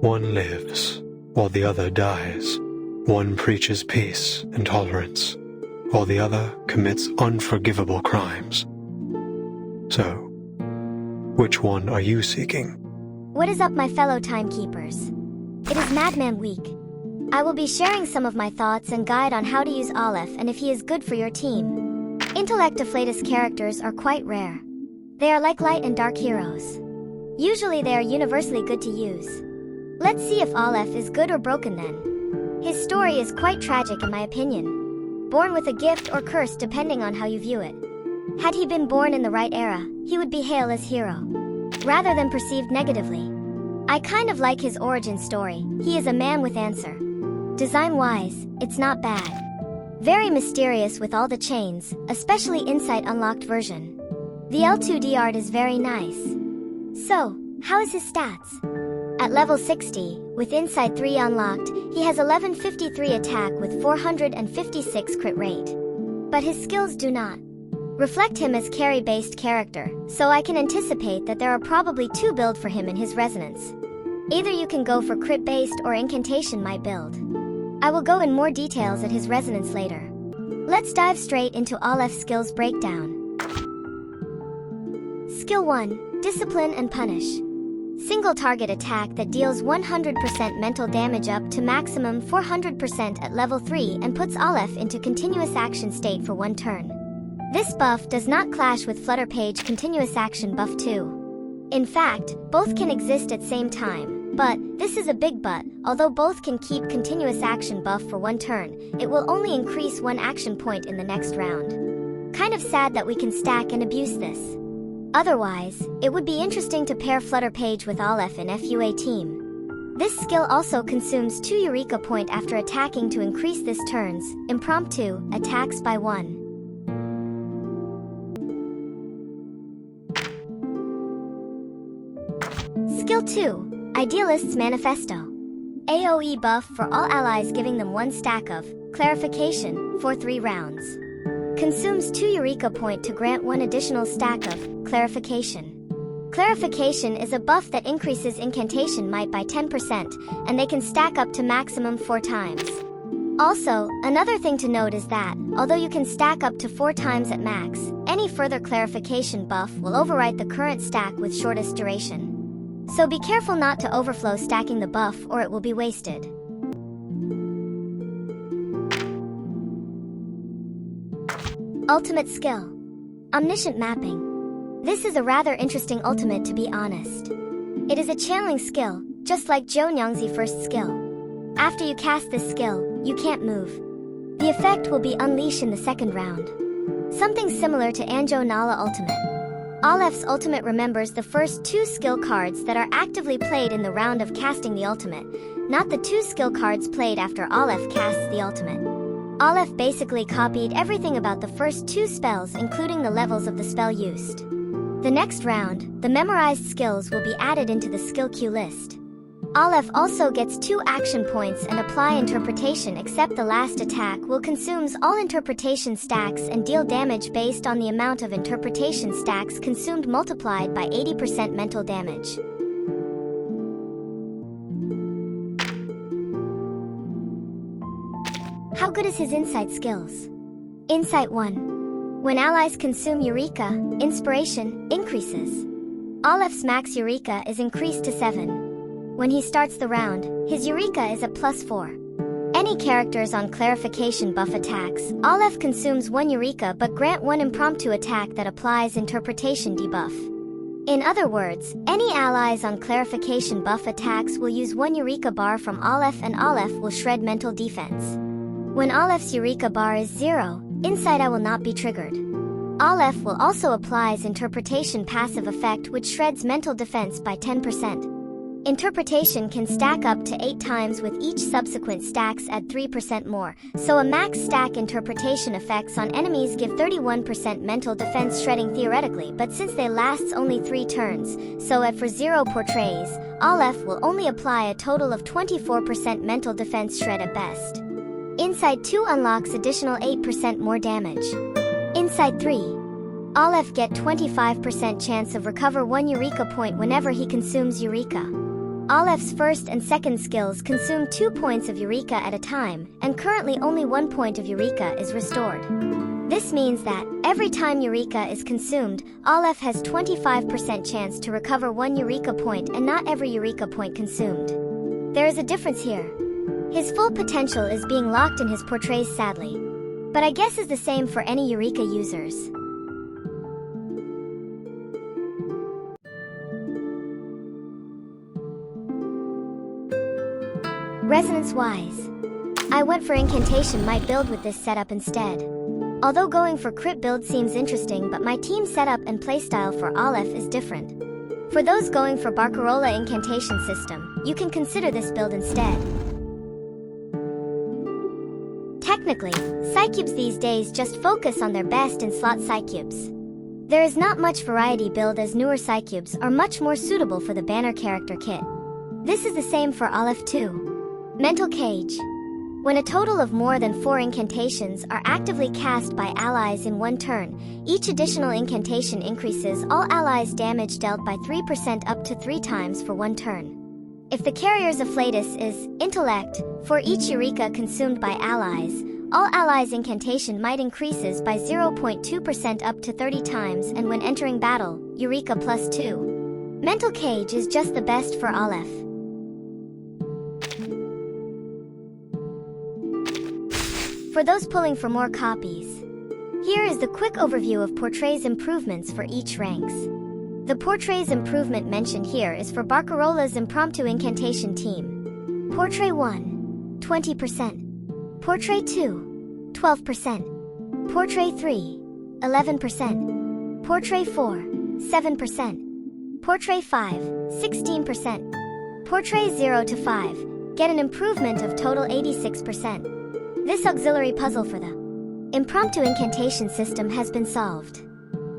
One lives, while the other dies. One preaches peace and tolerance, while the other commits unforgivable crimes. So, which one are you seeking? What is up, my fellow timekeepers? It is Madman Week. I will be sharing some of my thoughts and guide on how to use Aleph and if he is good for your team. Intellect deflatus characters are quite rare. They are like light and dark heroes. Usually they are universally good to use. Let's see if Aleph is good or broken then. His story is quite tragic in my opinion. Born with a gift or curse depending on how you view it. Had he been born in the right era, he would be hailed as hero, rather than perceived negatively. I kind of like his origin story. He is a man with answer. Design-wise, it's not bad. Very mysterious with all the chains, especially Insight Unlocked version. The L2D art is very nice. So, how is his stats? At level 60, with Insight 3 unlocked, he has 1153 attack with 456 crit rate. But his skills do not reflect him as carry-based character, so I can anticipate that there are probably two builds for him in his resonance. Either you can go for crit-based or incantation my build. I will go in more details at his resonance later. Let's dive straight into Aleph's skills breakdown. Skill 1, Discipline and Punish. Single target attack that deals 100% mental damage up to maximum 400% at level 3 and puts Aleph into continuous action state for 1 turn. This buff does not clash with Flutter Page continuous action buff 2. In fact, both can exist at same time. But, this is a big but, although both can keep continuous action buff for 1 turn, it will only increase 1 action point in the next round. Kind of sad that we can stack and abuse this. Otherwise, it would be interesting to pair Flutter Page with Aleph in FUA team. This skill also consumes 2 Eureka point after attacking to increase this turn's impromptu attacks by 1. Skill 2. Idealist's Manifesto. AoE buff for all allies giving them 1 stack of Clarification for 3 rounds. Consumes 2 Eureka point to grant 1 additional stack of Clarification. Clarification is a buff that increases incantation might by 10%, and they can stack up to maximum 4 times. Also, another thing to note is that, although you can stack up to 4 times at max, any further Clarification buff will overwrite the current stack with shortest duration. So be careful not to overflow stacking the buff or it will be wasted. Ultimate skill. Omniscient Mapping. This is a rather interesting ultimate to be honest. It is a channeling skill, just like Zhou Nyangzi first skill. After you cast this skill, you can't move. The effect will be unleashed in the second round. Something similar to Anjo Nala ultimate. Aleph's ultimate remembers the first 2 skill cards that are actively played in the round of casting the ultimate, not the 2 skill cards played after Aleph casts the ultimate. Aleph basically copied everything about the first 2 spells including the levels of the spell used. The next round, the memorized skills will be added into the skill queue list. Aleph also gets 2 action points and apply interpretation except the last attack will consumes all interpretation stacks and deal damage based on the amount of interpretation stacks consumed multiplied by 80% mental damage. How good is his Insight skills? Insight 1. When allies consume Eureka, Inspiration increases. Aleph's max Eureka is increased to 7. When he starts the round, his Eureka is a +4. Any characters on Clarification buff attacks, Aleph consumes 1 Eureka but grant 1 impromptu attack that applies Interpretation debuff. In other words, any allies on Clarification buff attacks will use 1 Eureka bar from Aleph and Aleph will shred mental defense. When Aleph's Eureka bar is 0, Insight I will not be triggered. Aleph will also applies Interpretation passive effect which shreds mental defense by 10%. Interpretation can stack up to 8 times with each subsequent stacks at 3% more, so a max stack interpretation effects on enemies give 31% mental defense shredding theoretically, but since they lasts only 3 turns, so at for 0 portrays, Aleph will only apply a total of 24% mental defense shred at best. Insight 2 unlocks additional 8% more damage. Insight 3. Aleph get 25% chance of recover 1 Eureka point whenever he consumes Eureka. Aleph's first and second skills consume 2 points of Eureka at a time, and currently only 1 point of Eureka is restored. This means that, every time Eureka is consumed, Aleph has 25% chance to recover 1 Eureka point and not every Eureka point consumed. There is a difference here. His full potential is being locked in his portrays sadly. But I guess is the same for any Eureka users. Resonance-wise, I went for incantation might build with this setup instead. Although going for crit build seems interesting, but my team setup and playstyle for Aleph is different. For those going for Barcarola incantation system, you can consider this build instead. Technically, Psycubes these days just focus on their best in slot Psycubes. There is not much variety build as newer Psycubes are much more suitable for the banner character kit. This is the same for Aleph too. Mental Cage. When a total of more than 4 incantations are actively cast by allies in 1 turn, each additional incantation increases all allies' damage dealt by 3% up to 3 times for 1 turn. If the carrier's afflatus is Intellect, for each Eureka consumed by allies, all allies' incantation might increases by 0.2% up to 30 times, and when entering battle, Eureka plus 2. Mental Cage is just the best for Aleph. For those pulling for more copies, here is the quick overview of Portray's improvements for each ranks. The Portray's improvement mentioned here is for Barcarola's impromptu incantation team. Portray 1, 20%. Portray 2, 12%. Portray 3, 11%. Portray 4, 7%. Portray 5, 16%. Portray 0 to 5, get an improvement of total 86%. This auxiliary puzzle for the impromptu incantation system has been solved.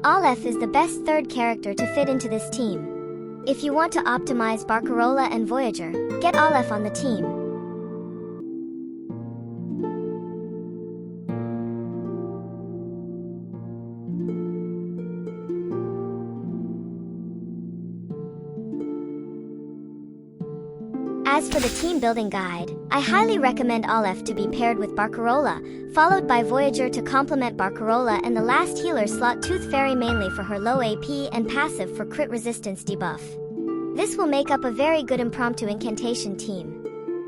Aleph is the best third character to fit into this team. If you want to optimize Barcarola and Voyager, get Aleph on the team. As for the team building guide, I highly recommend Aleph to be paired with Barcarola, followed by Voyager to complement Barcarola, and the last healer slot Tooth Fairy mainly for her low AP and passive for crit resistance debuff. This will make up a very good impromptu incantation team.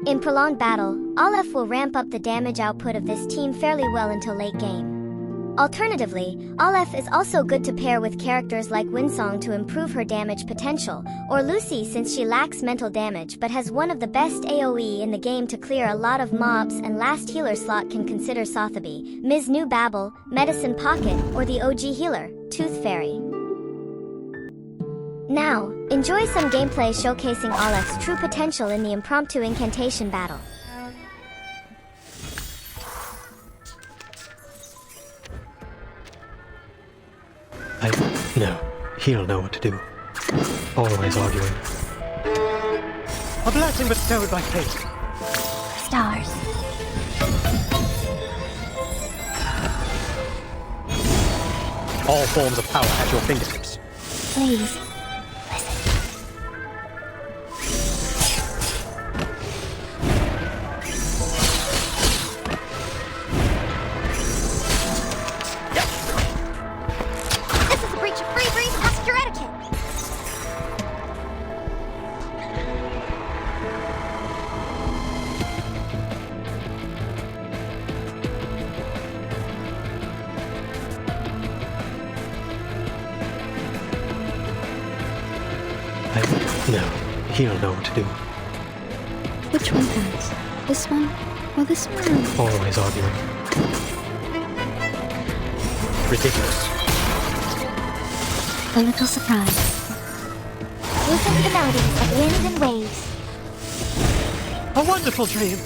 In prolonged battle, Aleph will ramp up the damage output of this team fairly well until late game. Alternatively, Aleph is also good to pair with characters like Winsong to improve her damage potential, or Lucy since she lacks mental damage but has one of the best AoE in the game to clear a lot of mobs, and last healer slot can consider Sotheby, Ms. New Babel, Medicine Pocket, or the OG healer, Tooth Fairy. Now, enjoy some gameplay showcasing Aleph's true potential in the impromptu incantation battle. No, he'll know what to do. Always arguing. A blessing bestowed by fate. Stars. All forms of power at your fingertips. Please. No, he'll know what to do. Which one has? This one or this one? Always arguing. Ridiculous. A little surprise. Listen to the melodies of winds and waves. A wonderful dream.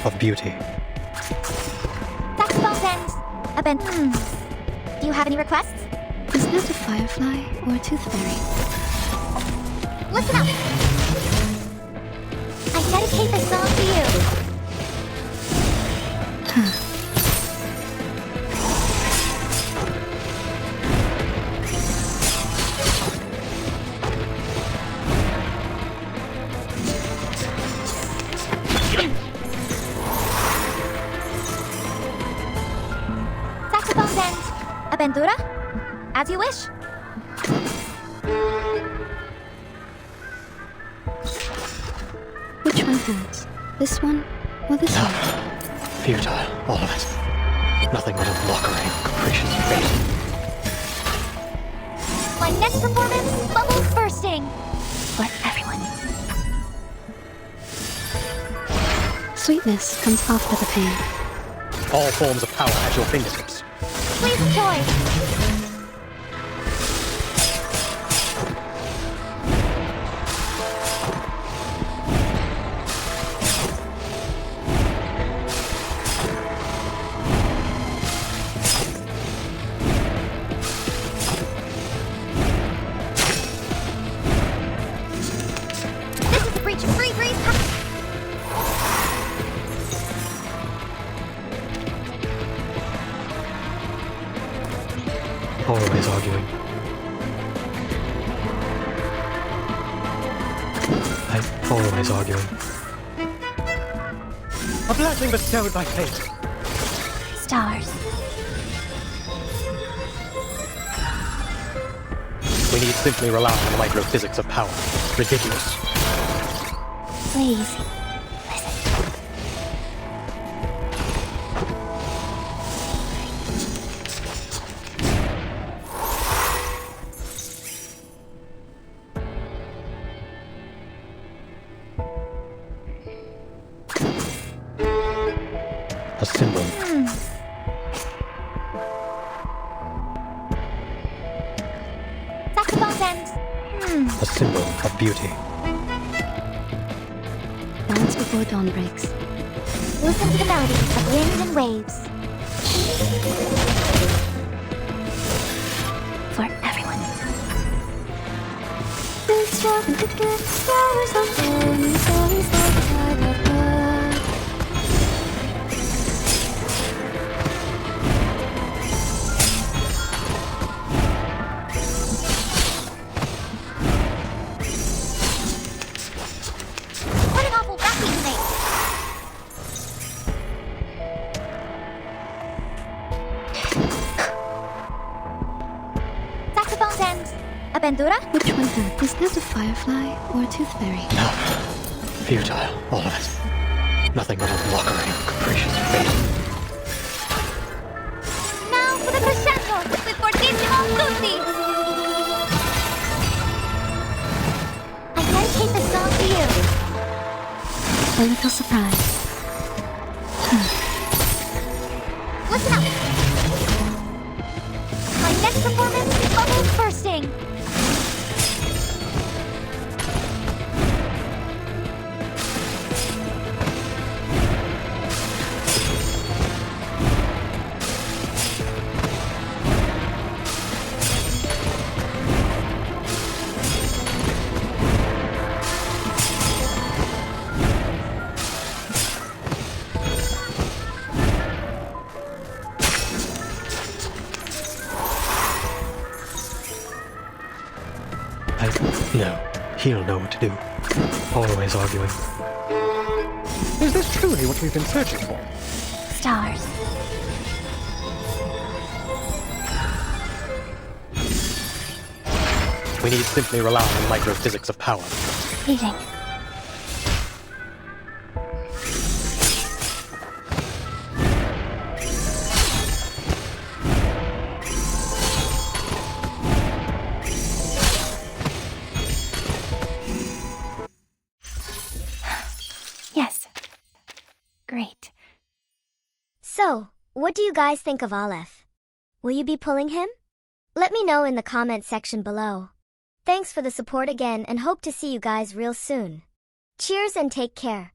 of beauty. Saxophones and a bent. Do you have any requests? Is that a firefly or a tooth fairy? Listen up! I dedicate this song to you. Saxophones and a bentura? As you wish. Which one hurts? This one or this one? Futile, all of it. Nothing but a mockery of capricious fate. My next performance, bubbles bursting. For everyone. Sweetness comes after the pain. All forms of power at your fingertips. Please enjoy. This is a breach of free breeze. Always arguing. Always arguing. A blessing bestowed by fate. Stars. We need simply rely on the microphysics of power. Ridiculous. Please, listen. A symbol. Saxophones and A symbol of beauty. Dance before dawn breaks. listen to the melody of wind and waves. For everyone. What an awful vacuum to make. Saxophones and a bentura? Which one hurt? Is that a firefly or a tooth fairy? No. Futile, all of it. Nothing but a mockery of capricious fate. Now for the crescendo with fortissimo tutti. I dedicate this song to you. A little surprise. Listen up. My next performance, bubbles bursting. No, he'll know what to do. Always arguing. Is this truly what we've been searching for? Stars. We need simply rely on the microphysics of power. Reading. Yes. Great. So, what do you guys think of Aleph? Will you be pulling him? Let me know in the comment section below. Thanks for the support again and hope to see you guys real soon. Cheers and take care.